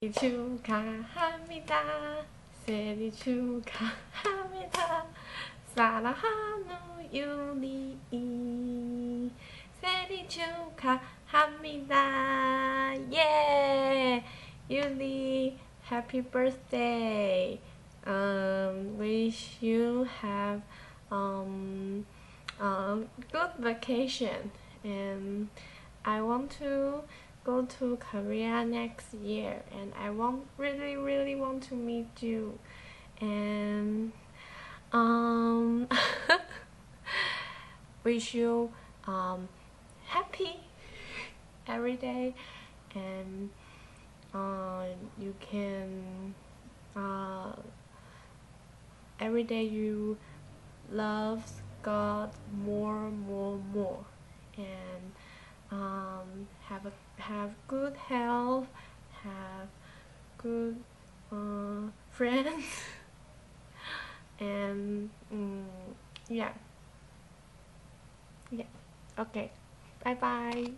생일 축하합니다. 생일 축하합니다. 사랑하는 유리 생일 축하합니다. 예, 유리, happy birthday. Wish you have good vacation, and I want to go to Korea next year, and I really want to meet you, and um wish you happy every day, and you can every day you love God more, and have good health, have good friends, and yeah, yeah. Okay, bye bye.